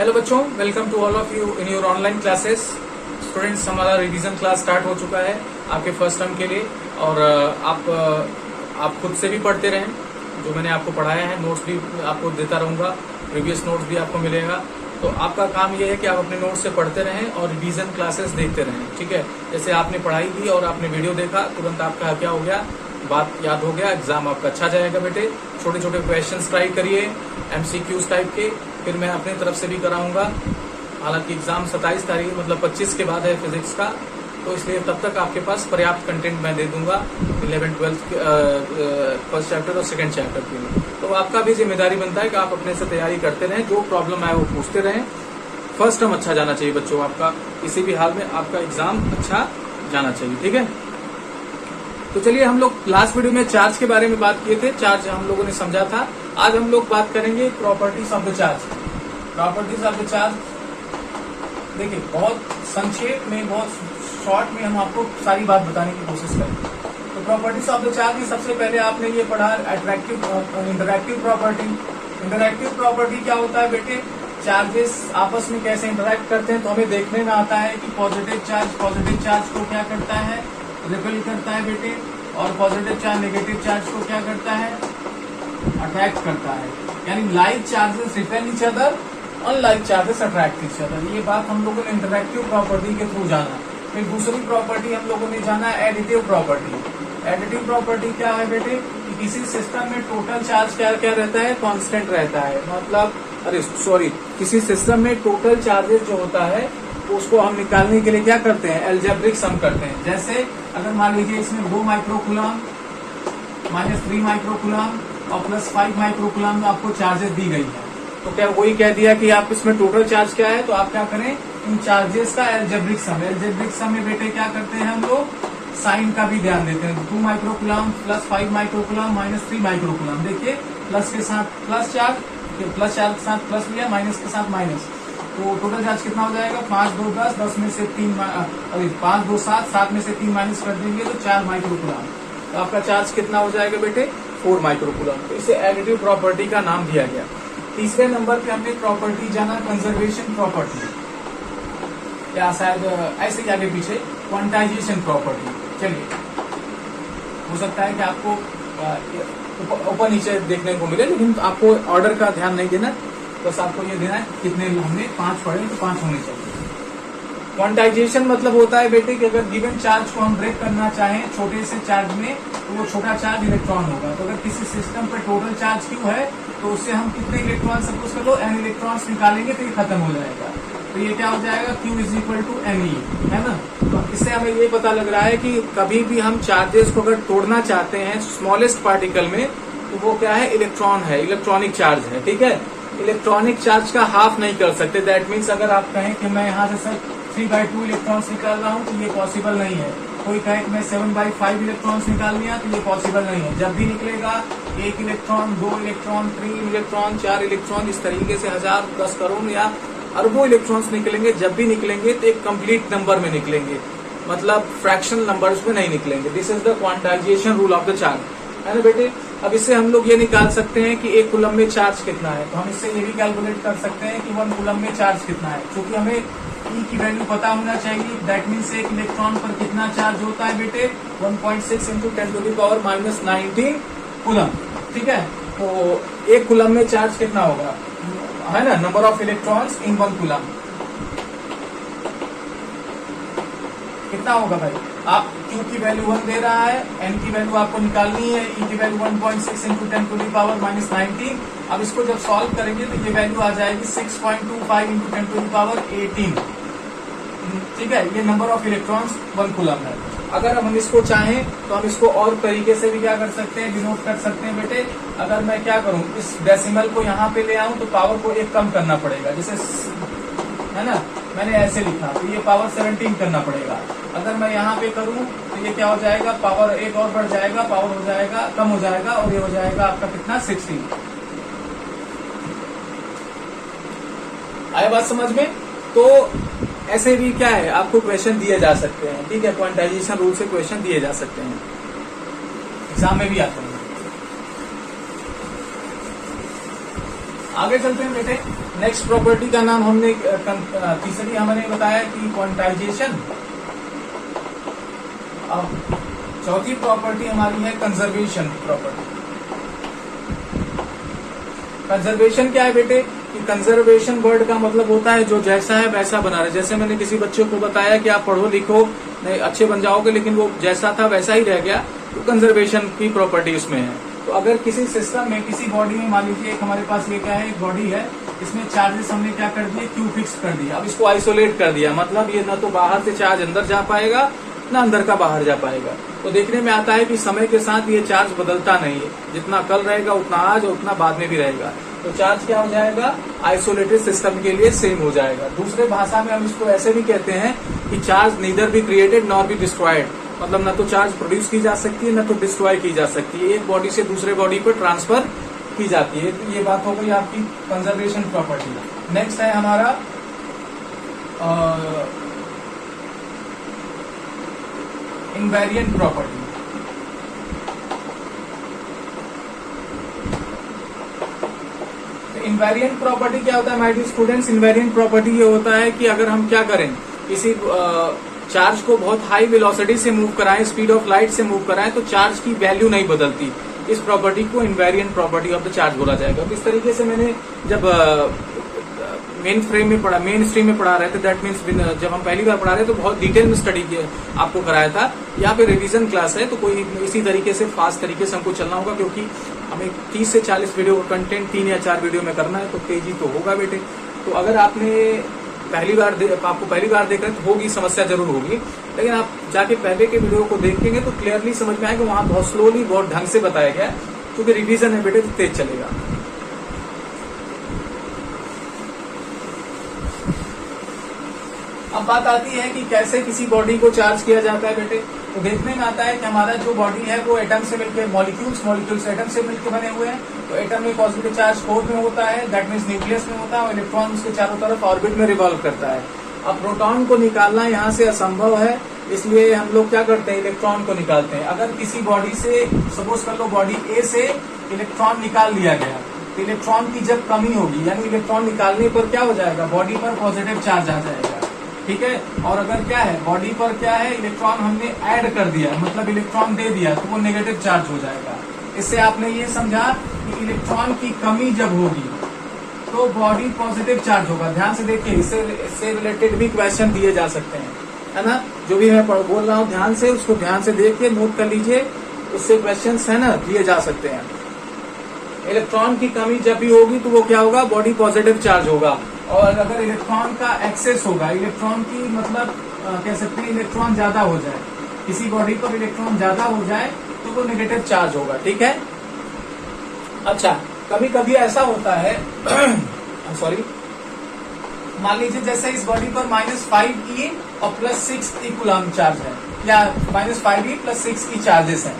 Hello बच्चों, welcome to all of you in your online classes. Students, हमारा revision class start हो चुका है आपके फर्स्ट टर्म के लिए। और आप खुद से भी पढ़ते रहें, जो मैंने आपको पढ़ाया है नोट्स भी आपको देता रहूंगा, प्रीवियस नोट्स भी आपको मिलेगा। तो आपका काम ये है कि आप अपने नोट्स से पढ़ते रहें और रिवीजन क्लासेस देखते रहें, ठीक है। जैसे आपने पढ़ाई की और आपने वीडियो देखा, तुरंत आपका क्या हो गया, बात याद हो गया, एग्जाम आपका अच्छा जाएगा बेटे। छोटे छोटे क्वेश्चंस ट्राई करिए, एमसीक्यूज टाइप के, फिर मैं अपनी तरफ से भी कराऊंगा। हालांकि एग्जाम 27 तारीख मतलब 25 के बाद है फिजिक्स का, तो इसलिए तब तक आपके पास पर्याप्त कंटेंट मैं दे दूंगा 11th 12th फर्स्ट चैप्टर और सेकंड चैप्टर के लिए। तो आपका भी जिम्मेदारी बनता है कि आप अपने से तैयारी करते रहें, जो प्रॉब्लम आए वो पूछते रहें। फर्स्ट टर्म अच्छा जाना चाहिए बच्चों, आपका किसी भी हाल में आपका एग्जाम अच्छा जाना चाहिए, ठीक है। तो चलिए, हम लोग लास्ट वीडियो में चार्ज के बारे में बात किए थे, चार्ज हम लोगों ने समझा था। आज हम लोग बात करेंगे properties of the charge. Properties of the charge देखिए, बहुत संक्षेप में, बहुत शॉर्ट में हम आपको सारी बात बताने की कोशिश करेंगे। तो प्रॉपर्टीज ऑफ द चार्ज में सबसे पहले आपने ये पढ़ा attractive interactive property. Interactive property क्या होता है बेटे, चार्जेस आपस में कैसे इंटरैक्ट करते हैं। तो हमें देखने में आता है कि पॉजिटिव चार्ज को क्या करता है, रिपेल करता है बेटे, और पॉजिटिव चार्ज नेगेटिव चार्ज को क्या करता है, अट्रैक्ट करता है। यानी like charges repel each other, unlike charges attract each other. ये बात हम लोगों ने इंटरैक्टिव प्रॉपर्टी के थ्रू जाना। फिर दूसरी प्रॉपर्टी हम लोगों ने जाना एडिटिव प्रॉपर्टी। एडिटिव प्रॉपर्टी क्या है बेटे, कि किसी सिस्टम में टोटल चार्ज क्या क्या रहता है, कांस्टेंट रहता है। मतलब किसी सिस्टम में टोटल चार्जेस जो होता है उसको हम निकालने के लिए क्या करते हैं, एल्जेब्रिक सम करते हैं। जैसे अगर मान लीजिए इसमें 2 माइक्रोकूलम माइनस 3 माइक्रोकूलम और प्लस 5 माइक्रोकूलम आपको चार्जेस दी गई है, तो क्या वही कह दिया कि आप इसमें टोटल चार्ज क्या है, तो आप क्या करें, इन चार्जेस का एल्जेब्रिक सम। एल्जेब्रिक सम में बेटे क्या करते हैं हम लोग, साइन का भी ध्यान देते हैं। 2 microcoulomb plus 5 microcoulomb minus 3 microcoulomb. देखिए, प्लस के साथ प्लस चार्ज, प्लस चार्ज के साथ प्लस लिया, माइनस के साथ माइनस, तो टोटल चार्ज कितना हो जाएगा, 5 2 10, 10 में से 3 5 2 7, 7 में से 3 माइनस कर देंगे तो 4 माइक्रोकूलम। तो आपका चार्ज कितना हो जाएगा बेटे, 4 माइक्रोकूलम। तो इसे एडिटिव प्रॉपर्टी का नाम दिया गया। तीसरे नंबर पे हमने प्रॉपर्टी जाना कंजर्वेशन प्रॉपर्टी, या शायद ऐसे ही आगे पीछे क्वांटाइजेशन प्रॉपर्टी। चलिए, हो सकता है कि आपको ऊपर नीचे देखने को मिले, लेकिन आपको ऑर्डर का ध्यान नहीं देना, बस आपको ये देना है कितने हमने 5 पढ़े तो 5 होने चाहिए। क्वांटाइजेशन मतलब होता है बेटे कि अगर गिवन चार्ज को हम ब्रेक करना चाहें छोटे से चार्ज में, तो वो छोटा चार्ज इलेक्ट्रॉन होगा। तो अगर किसी सिस्टम पर टोटल चार्ज क्यू है, तो उससे हम कितने इलेक्ट्रॉन, सपोज कर लो n इलेक्ट्रॉन्स निकालेंगे तो ये खत्म हो जाएगा। तो ये क्या हो जाएगा, Q is equal to ME, है ना। तो इससे हमें ये पता लग रहा है कि कभी भी हम चार्जेस को अगर तोड़ना चाहते हैं स्मॉलेस्ट पार्टिकल में, तो वो क्या है, इलेक्ट्रॉन है, इलेक्ट्रॉनिक चार्ज है, ठीक है। इलेक्ट्रॉनिक चार्ज का हाफ नहीं कर सकते। दैट मीन्स अगर आप कहें कि मैं यहाँ से सर 3/2 इलेक्ट्रॉन्स निकाल रहा हूँ, तो ये पॉसिबल नहीं है। कोई कहे कि मैं 7/5 इलेक्ट्रॉन्स निकाल लिया, तो ये पॉसिबल नहीं है। जब भी निकलेगा 1 इलेक्ट्रॉन, 2 इलेक्ट्रॉन, 3 इलेक्ट्रॉन, 4 इलेक्ट्रॉन, इस तरीके से 1000, 10 करोड़ या अरबों इलेक्ट्रॉन्स निकलेंगे। जब भी निकलेंगे तो एक कंप्लीट नंबर में निकलेंगे, मतलब फ्रैक्शनल नंबर्स में नहीं निकलेंगे। This is the quantization rule of the charge, है ना बेटे। अब इससे हम लोग ये निकाल सकते हैं कि 1 कूलम में चार्ज कितना है, तो हम इससे ये भी कैलकुलेट कर सकते हैं कि 1 कूलम में चार्ज कितना है। क्योंकि हमें E की वैल्यू पता होना चाहिए। दैट मीन्स 1 इलेक्ट्रॉन पर कितना चार्ज होता है बेटे, 1.6 × 10⁻⁻19 कूलम, ठीक है। तो 1 कूलम में चार्ज कितना होगा, है ना, number of electrons in 1 coulomb कितना होगा भाई। आप Q की वैल्यू 1 दे रहा है, N की वैल्यू आपको निकालनी है, E की वैल्यू 1.6 × 10⁻⁻19। अब इसको जब सॉल्व करेंगे तो ये वैल्यू आ जाएगी 6.25 × 10⁻18, ठीक है। ये नंबर ऑफ इलेक्ट्रॉन्स 1 कूलम है। अगर हम इसको चाहें तो हम इसको और तरीके से भी क्या कर सकते हैं, डिनोट कर सकते हैं बेटे। अगर मैं क्या करूं, इस डेसिमल को यहाँ पे ले आऊं तो पावर को 1 कम करना पड़ेगा, जैसे, है ना, मैंने ऐसे लिखा, तो ये पावर 17 करना पड़ेगा। अगर मैं यहाँ पे करूं तो ये क्या हो जाएगा, पावर 1 और बढ़ जाएगा, पावर हो जाएगा, कम हो जाएगा, और ये हो जाएगा आपका कितना, 16। आया बात समझ में। तो ऐसे भी क्या है, आपको क्वेश्चन दिए जा सकते हैं, ठीक है। क्वांटाइजेशन रूल से क्वेश्चन दिए जा सकते हैं, एग्जाम में भी आते हैं। आगे चलते हैं बेटे। नेक्स्ट प्रॉपर्टी का नाम हमने तीसरी हमने बताया कि क्वांटाइजेशन। अब चौथी प्रॉपर्टी हमारी है कंजर्वेशन प्रॉपर्टी। कंजर्वेशन क्या है बेटे? कि कंजर्वेशन वर्ड का मतलब होता है जो जैसा है वैसा बना रहे। जैसे मैंने किसी बच्चे को बताया कि आप पढ़ो लिखो नहीं अच्छे बन जाओगे, लेकिन वो जैसा था वैसा ही रह गया, तो कंजर्वेशन की प्रॉपर्टी उसमें है। तो अगर किसी सिस्टम में, किसी बॉडी में, मान लीजिए एक हमारे पास ये क्या है, एक बॉडी है, इसमें चार्जेस हमने क्या कर दिए, क्यू फिक्स कर दिया। अब इसको आइसोलेट कर दिया, मतलब ये ना तो बाहर से चार्ज अंदर जा पाएगा ना अंदर का बाहर जा पाएगा। तो देखने में आता है कि समय के साथ ये चार्ज बदलता नहीं है, जितना कल रहेगा उतना आज और उतना बाद में भी रहेगा। तो चार्ज क्या हो जाएगा, आइसोलेटेड सिस्टम के लिए सेम हो जाएगा। दूसरे भाषा में हम इसको ऐसे भी कहते हैं कि charge neither be created nor be destroyed, मतलब न तो चार्ज प्रोड्यूस की जा सकती है न तो डिस्ट्रॉय की जा सकती है, एक बॉडी से दूसरे बॉडी पर ट्रांसफर की जाती है। तो ये बात हो गई आपकी कंजर्वेशन प्रॉपर्टी। नेक्स्ट है हमारा इनवेरिएंट प्रॉपर्टी। इनवेरिएंट प्रॉपर्टी क्या होता है my dear students? Invariant property ये होता है कि अगर हम क्या करें, किसी चार्ज को बहुत हाई वेलोसिटी से मूव कराएं, स्पीड ऑफ लाइट से मूव कराएं, तो चार्ज की वैल्यू नहीं बदलती। इस प्रॉपर्टी को invariant property of the charge बोला जाएगा। तो इस तरीके से मैंने जब मेन स्ट्रीम में पढ़ा रहे थे, दैट मीन्स जब हम पहली बार पढ़ा रहे तो बहुत डिटेल में स्टडी आपको कराया था। यहाँ पे रिवीजन क्लास है, तो कोई इसी तरीके से फास्ट तरीके से हमको चलना होगा, क्योंकि हमें 30 से 40 वीडियो का कंटेंट 3 या 4 वीडियो में करना है, तो तेजी तो होगा बेटे। तो अगर आपने आपको पहली बार देख रहे तो होगी समस्या, जरूर होगी, लेकिन आप जाके पहले के वीडियो को देखेंगे तो क्लियरली समझ में आएगा। वहां बहुत स्लोली, बहुत ढंग से बताया गया, क्योंकि रिवीजन है बेटे तो तेज चलेगा। अब बात आती है कि कैसे किसी बॉडी को चार्ज किया जाता है बेटे। तो देखने में आता है कि हमारा जो बॉडी है वो एटम से मिलकर, मॉलिक्यूल्स एटम से मिलकर बने हुए हैं। तो एटम में पॉजिटिव चार्ज कोर में होता है, दैट मीन्स न्यूक्लियस में होता है, और इलेक्ट्रॉन उसके चारों तरफ ऑर्बिट में रिवॉल्व करता है। अब प्रोटॉन को निकालना यहाँ से असंभव है, इसलिए हम लोग क्या करते हैं, इलेक्ट्रॉन को निकालते हैं। अगर किसी बॉडी से, सपोज कर लो बॉडी ए से इलेक्ट्रॉन निकाल लिया गया, तो इलेक्ट्रॉन की जब कमी होगी, यानी इलेक्ट्रॉन निकालने पर क्या हो जाएगा, बॉडी पर पॉजिटिव चार्ज आ जाएगा, ठीक है। और अगर क्या है, बॉडी पर क्या है, इलेक्ट्रॉन हमने ऐड कर दिया, मतलब इलेक्ट्रॉन दे दिया, तो वो नेगेटिव चार्ज हो जाएगा। इससे आपने ये समझा कि इलेक्ट्रॉन की कमी जब होगी तो बॉडी पॉजिटिव चार्ज होगा। ध्यान से देखिए, इससे रिलेटेड भी क्वेश्चन दिए जा सकते हैं, है ना। जो भी मैं बोल रहा हूँ ध्यान से, उसको ध्यान से देखिए, नोट कर लीजिए, उससे क्वेश्चन है ना दिए जा सकते हैं। इलेक्ट्रॉन की कमी जब भी होगी तो वो क्या होगा, बॉडी पॉजिटिव चार्ज होगा। और अगर इलेक्ट्रॉन का एक्सेस होगा, इलेक्ट्रॉन की मतलब कह सकते हैं इलेक्ट्रॉन ज्यादा हो जाए, किसी बॉडी पर इलेक्ट्रॉन ज्यादा हो जाए तो वो नेगेटिव चार्ज होगा, ठीक है। अच्छा, कभी कभी ऐसा होता है सॉरी, मान लीजिए जैसे इस बॉडी पर -5e और +6e कूलम चार्ज है, या -5e + 6e चार्जेस हैं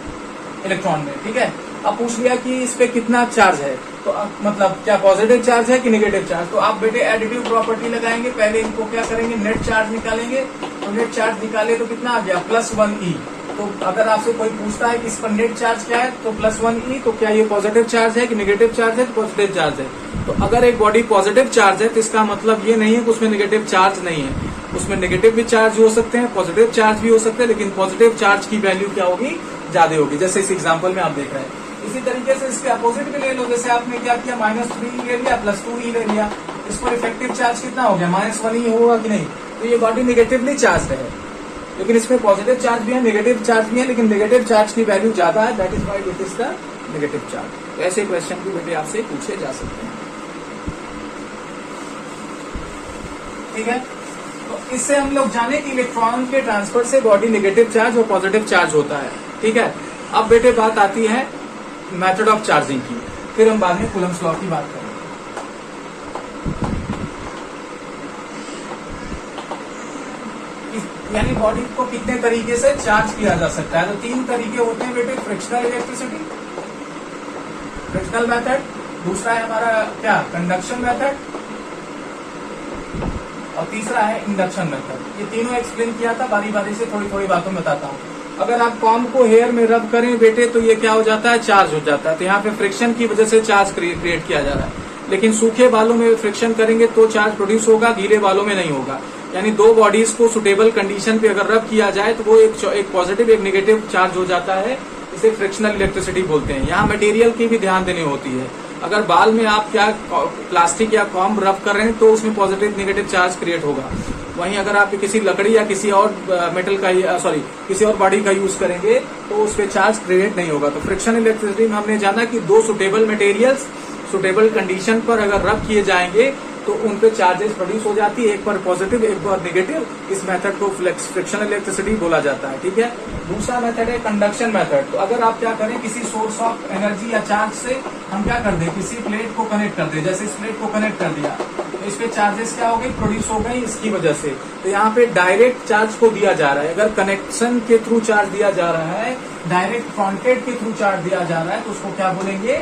इलेक्ट्रॉन में, ठीक है। अब पूछ लिया कि इस पे कितना चार्ज है, तो मतलब क्या पॉजिटिव चार्ज है कि नेगेटिव चार्ज। तो आप बेटे एडिटिव प्रॉपर्टी लगाएंगे, पहले इनको क्या करेंगे, नेट चार्ज निकालेंगे। तो नेट चार्ज निकाले तो कितना आ गया, +1e। तो अगर आपसे कोई पूछता है कि इस पर नेट चार्ज क्या है, तो +1e, तो क्या ये पॉजिटिव चार्ज है कि नेगेटिव चार्ज है, तो पॉजिटिव चार्ज है। तो अगर एक बॉडी पॉजिटिव चार्ज है तो इसका मतलब ये नहीं है कि उसमें नेगेटिव चार्ज नहीं है, उसमें नेगेटिव भी चार्ज हो सकते हैं, पॉजिटिव चार्ज भी हो सकते हैं, लेकिन पॉजिटिव चार्ज की वैल्यू क्या होगी, ज्यादा होगी, जैसे इस एग्जाम्पल में आप देख रहे हैं। इसी तरीके से इसके अपोजिट भी ले लो, जैसे आपने क्या किया, -3e ले लिया, +2e ले लिया, इस पर इफेक्टिव चार्ज कितना हो गया, -1e होगा कि नहीं। तो ये बॉडी नेगेटिवली चार्ज है, लेकिन इसमें पॉजिटिव चार्ज भी है, नेगेटिव चार्ज भी है, लेकिन नेगेटिव चार्ज की वैल्यू ज्यादा है, that is why it is the negative charge. तो ऐसे क्वेश्चन भी बेटे आपसे पूछे जा सकते हैं, ठीक है। तो इससे हम लोग जाने कि इलेक्ट्रॉन के ट्रांसफर से बॉडी नेगेटिव चार्ज और पॉजिटिव चार्ज होता है, ठीक है। अब बेटे बात आती है मेथड ऑफ चार्जिंग की, फिर हम बाद में कूलम्स लॉ की बात करेंगे। यानी बॉडी को कितने तरीके से चार्ज किया जा सकता है, तो 3 तरीके होते हैं बेटे, फ्रिक्शनल इलेक्ट्रिसिटी, फ्रिक्शनल मेथड, दूसरा है हमारा क्या, कंडक्शन मेथड, और तीसरा है इंडक्शन मेथड। ये तीनों एक्सप्लेन किया था, बारी बारी से थोड़ी थोड़ी बातों में बताता हूँ। अगर आप कॉम को हेयर में रब करें बेटे तो ये क्या हो जाता है, चार्ज हो जाता है। तो यहाँ पे फ्रिक्शन की वजह से चार्ज क्रिएट किया जा रहा है। लेकिन सूखे बालों में फ्रिक्शन करेंगे तो चार्ज प्रोड्यूस होगा, गीले बालों में नहीं होगा। यानी दो बॉडीज को सुटेबल कंडीशन पे अगर रब किया जाए तो वो एक पॉजिटिव एक नेगेटिव चार्ज हो जाता है, इसे फ्रिक्शनल इलेक्ट्रिसिटी बोलते हैं। यहाँ मटेरियल की भी ध्यान देनी होती है। अगर बाल में आप क्या प्लास्टिक या कॉम्ब रब कर रहे हैं तो उसमें पॉजिटिव नेगेटिव चार्ज क्रिएट होगा। वहीं अगर आप किसी लकड़ी या किसी और मेटल का किसी और बॉडी का यूज करेंगे तो उस पर चार्ज क्रिएट नहीं होगा। तो फ्रिक्शन इलेक्ट्रिसिटी में हमने जाना कि दो सुटेबल मटेरियल्स सुटेबल कंडीशन पर अगर रब किए जाएंगे तो उन पे चार्जेस प्रोड्यूस हो जाती है, एक पर पॉजिटिव एक पर नेगेटिव। इस मेथड को फ्रिक्शन इलेक्ट्रिसिटी बोला जाता है, ठीक है। दूसरा मेथड है कंडक्शन मेथड। तो अगर आप क्या करें, किसी सोर्स ऑफ एनर्जी या चार्ज से हम क्या कर दें, किसी प्लेट को कनेक्ट कर दें, जैसे इस प्लेट को कनेक्ट कर दिया तो इस पे चार्जेस क्या हो गई, प्रोड्यूस हो गई इसकी वजह से। तो यहाँ पे डायरेक्ट चार्ज को दिया जा रहा है। अगर कनेक्शन के थ्रू चार्ज दिया जा रहा है, डायरेक्ट कॉन्टेक्ट के थ्रू चार्ज दिया जा रहा है, तो उसको क्या बोलेंगे,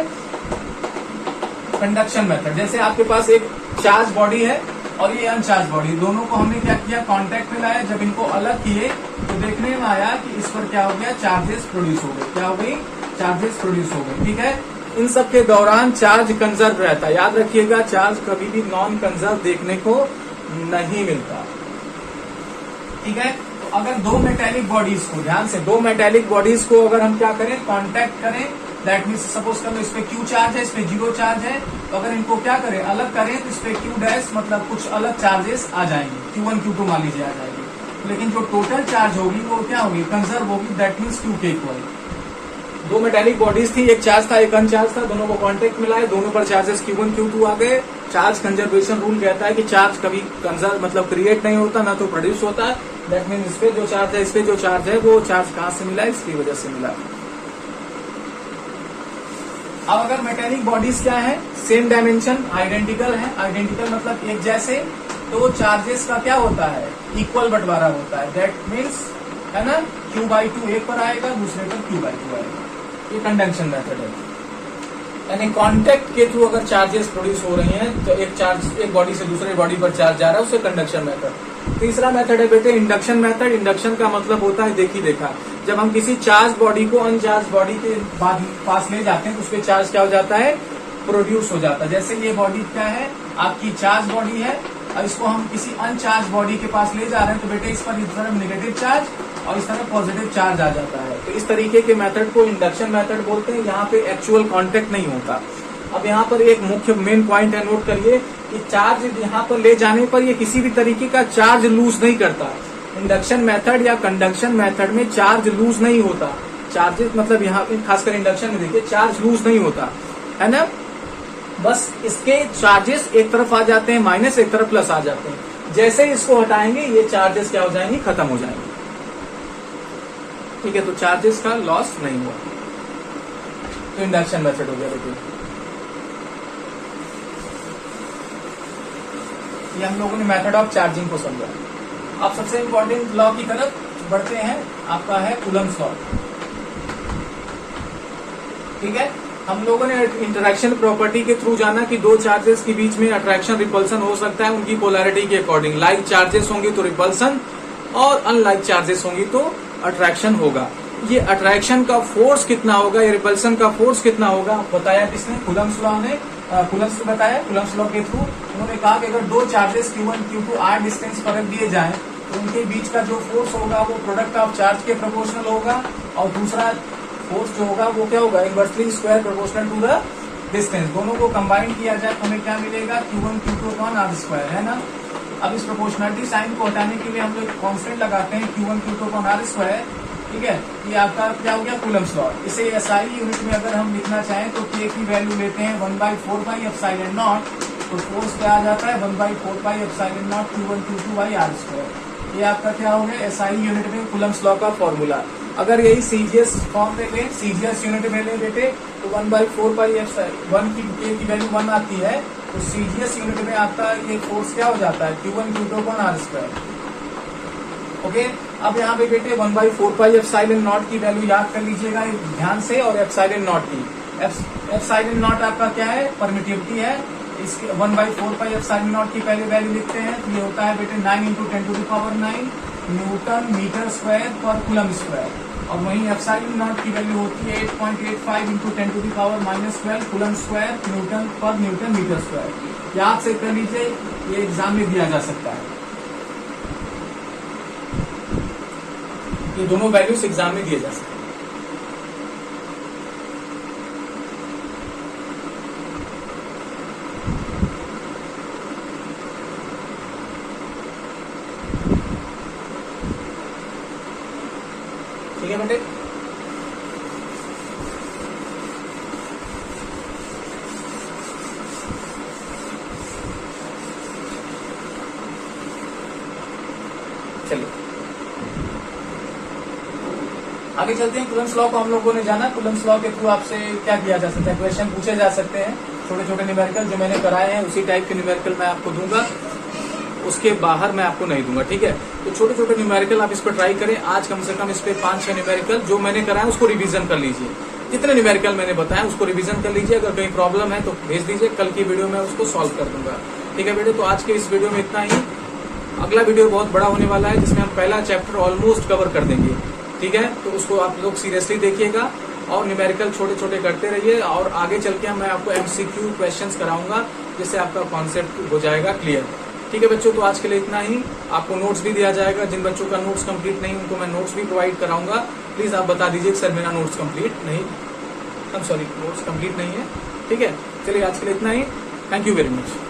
कंडक्शन मेथड। जैसे आपके पास एक चार्ज बॉडी है और ये अनचार्ज बॉडी, दोनों को हमने क्या किया, कांटेक्ट में लाया। जब इनको अलग किए तो देखने में आया कि इस पर क्या हो गया, चार्जेस प्रोड्यूस हो गए। क्या हो गई, चार्जेस प्रोड्यूस हो गए, ठीक है। इन सब के दौरान चार्ज कंजर्व रहता है। याद रखिएगा, चार्ज कभी भी नॉन कंजर्व देखने को नहीं मिलता, ठीक है। तो अगर दो मेटेलिक बॉडीज को, ध्यान से, दो मेटेलिक बॉडीज को अगर हम क्या करें, कांटेक्ट करें, दैट मीन्स सपोज कर लो इस पे Q चार्ज है, इस पे 0 चार्ज है, तो अगर इनको क्या करें, अलग करें तो इस पे Q डैश मतलब कुछ अलग चार्जेस आ जाएंगे, Q1 Q2 मान लीजिए आ जाएगी। लेकिन जो टोटल चार्ज होगी वो क्या होगी, कंजर्व होगी, दैट मीन्स Q के इक्वल। दो मेटेलिक बॉडीज थी, एक चार्ज था एक अनचार्ज था, दोनों को कांटेक्ट मिला है, दोनों पर चार्जेस Q1 Q2 आ गए। चार्ज कंजर्वेशन रूल कहता है कि चार्ज कभी कंजर्व मतलब क्रिएट नहीं होता, ना तो प्रोड्यूस होता है। दैट मीन्स इस पे जो चार्ज है, इस पे जो चार्ज है, वो चार्ज कहाँ से मिला है, इसकी वजह से मिला। अब अगर मेटेलिक बॉडीज क्या है, सेम डायमेंशन, आइडेंटिकल है, आइडेंटिकल मतलब एक जैसे, तो चार्जेस का क्या होता है, इक्वल बंटवारा होता है। दैट मीन्स है ना, Q/2 एक पर आएगा, दूसरे पर Q/2 आएगा। ये कंडक्शन मेथड है। यानी कांटेक्ट के थ्रू अगर चार्जेस प्रोड्यूस हो रही हैं तो एक बॉडी से दूसरे बॉडी पर चार्ज जा रहा है, उससे कंडक्शन मेथड। तीसरा मेथड है बेटे इंडक्शन मेथड। इंडक्शन का मतलब होता है, देखी देखा, जब हम किसी चार्ज बॉडी को अनचार्ज बॉडी के पास ले जाते हैं तो उसपे चार्ज क्या हो जाता है, प्रोड्यूस हो जाता है। जैसे ये बॉडी क्या है, आपकी चार्ज बॉडी है और इसको हम किसी अनचार्ज बॉडी के पास ले जा रहे हैं तो बेटे इस पर इस तरफ नेगेटिव चार्ज और इस तरफ पॉजिटिव चार्ज आ जाता है। तो इस तरीके के मेथड को इंडक्शन मेथड बोलते हैं। यहाँ पे एक्चुअल कांटेक्ट नहीं होता। अब यहाँ पर एक मुख्य मेन पॉइंट है, नोट करिए कि चार्ज यहाँ पर ले जाने पर ये किसी भी तरीके का चार्ज लूज नहीं करता। इंडक्शन मेथड या कंडक्शन मेथड में चार्ज लूज नहीं होता। चार्जेस मतलब यहाँ खासकर इंडक्शन में देखिए चार्ज लूज नहीं होता है ना, बस इसके चार्जेस एक तरफ आ जाते हैं माइनस, एक तरफ प्लस आ जाते हैं। जैसे इसको हटाएंगे ये चार्जेस क्या हो जाएंगे, खत्म हो जाएंगे, ठीक है। तो चार्जेस का लॉस नहीं हुआ, तो इंडक्शन मेथड हो गया। देखिए ये हम लोगों ने मेथड ऑफ चार्जिंग को समझा। अब सबसे इंपॉर्टेंट लॉ की तरफ बढ़ते हैं, आपका है कूलम्स लॉ, ठीक है। हम लोगों ने इंटरेक्शन प्रॉपर्टी के थ्रू जाना कि दो चार्जेस के बीच में अट्रैक्शन रिपल्सन हो सकता है उनकी पोलैरिटी के अकॉर्डिंग। लाइक चार्जेस होंगे तो रिपल्सन और अनलाइक चार्जेस होंगी तो अट्रैक्शन होगा। ये अट्रैक्शन का फोर्स कितना होगा, ये रिपल्सन का फोर्स कितना होगा, बताया किसने, कूलम्स लॉ ने। कूलम्स ने बताया, कूलम्स लॉ के थ्रू उन्होंने कहा कि अगर दो charges Q1 Q2 r distance पर रख दिए जाए तो उनके बीच का जो फोर्स होगा वो प्रोडक्ट ऑफ चार्ज के प्रोपोर्शनल होगा, और दूसरा फोर्स जो होगा वो क्या होगा, inversely square proportional to the distance. दोनों को कंबाइन किया जाए तो हमें क्या मिलेगा, Q1 Q2 upon r square, है ना। अब इस प्रोपोर्शनलिटी साइन को हटाने के लिए हम लोग कांस्टेंट लगाते हैं Q1 Q2 upon r square, ठीक है। ये आपका क्या हो गया, कूलम्स लॉ। इसे SI यूनिट में अगर हम लिखना चाहें तो K की वैल्यू लेते हैं 1/4 पाई एप्सिलॉन नॉट, तो फोर्स क्या आ जाता है 1/4 pi epsilon not Q1 Q2 by r square. ये आपका क्या हो गया, SI यूनिट में कूलम्स लॉ का फॉर्मूला। अगर यही CGS फॉर्म में लें, CGS यूनिट में लें बेटे, तो 1/4 पाई एप्सिलॉन 1 की K की वैल्यू 1 आती है, तो CGS यूनिट में आपका ये फोर्स क्या हो जाता है, Q1 Q2 upon r square. Okay, अब यहाँ पे बेटे 1/4 पाई एप्सिलॉन नॉट की वैल्यू याद कर लीजिएगा ध्यान से, और एप्सिलॉन नॉट की एप्सिलॉन नॉट आपका क्या है, परमिटिविटी है। इसके 1/4 पाई एप्सिलॉन नॉट की पहले वैल्यू लिखते हैं, तो ये होता है बेटे 9 × 10⁹ न्यूटन मीटर स्क्वायर पर कूलम स्क्वायर। और वहीं एप्सिलॉन नॉट की वैल्यू होती है 8.85 इंटू 10⁻⁻12 कूलम स्क्वायर न्यूटन पर न्यूटन मीटर स्क्वायर। याद से कर लीजिए, ये एग्जाम में दिया जा सकता है, ये दोनों वैल्यूज एग्जाम में दिए जा सकते हैं। ठीक है बेटे, चलिए आगे चलते हैं। कूलम्स लॉ को हम लोगों ने जाना। कूलम्स लॉ के थ्रू आपसे क्या किया जा सकता है, क्वेश्चन पूछे जा सकते हैं, छोटे छोटे न्यूमेरिकल जो मैंने कराए हैं उसी टाइप के न्यूमेरिकल मैं आपको दूंगा, उसके बाहर मैं आपको नहीं दूंगा। ठीक है, तो छोटे छोटे न्यूमेरिकल आप इस पर ट्राई करें। आज कम से कम इस पे 5-6 न्यूमेरिकल जो मैंने कराया उसको रिवीजन कर लीजिए। जितने न्यूमेरिकल मैंने बताया उसको रिवीजन कर लीजिए। अगर कहीं प्रॉब्लम है तो भेज दीजिए, कल की वीडियो में उसको सॉल्व कर दूंगा। ठीक है बेटे, तो आज के इस वीडियो में इतना ही। अगला वीडियो बहुत बड़ा होने वाला है जिसमें हम पहला चैप्टर ऑलमोस्ट कवर कर देंगे। ठीक है, तो उसको आप लोग सीरियसली देखिएगा और न्यूमेरिकल छोटे छोटे करते रहिए, और आगे चल के मैं आपको MCQ क्वेश्चंस कराऊंगा जिससे आपका कॉन्सेप्ट हो जाएगा क्लियर। ठीक है बच्चों, तो आज के लिए इतना ही। आपको नोट्स भी दिया जाएगा, जिन बच्चों का नोट्स कंप्लीट नहीं उनको मैं नोट्स भी प्रोवाइड कराऊंगा। प्लीज आप बता दीजिए सर मेरा नोट्स कंप्लीट नहीं, नोट्स कंप्लीट नहीं है। ठीक है, चलिए आज के लिए इतना ही। Thank you very much.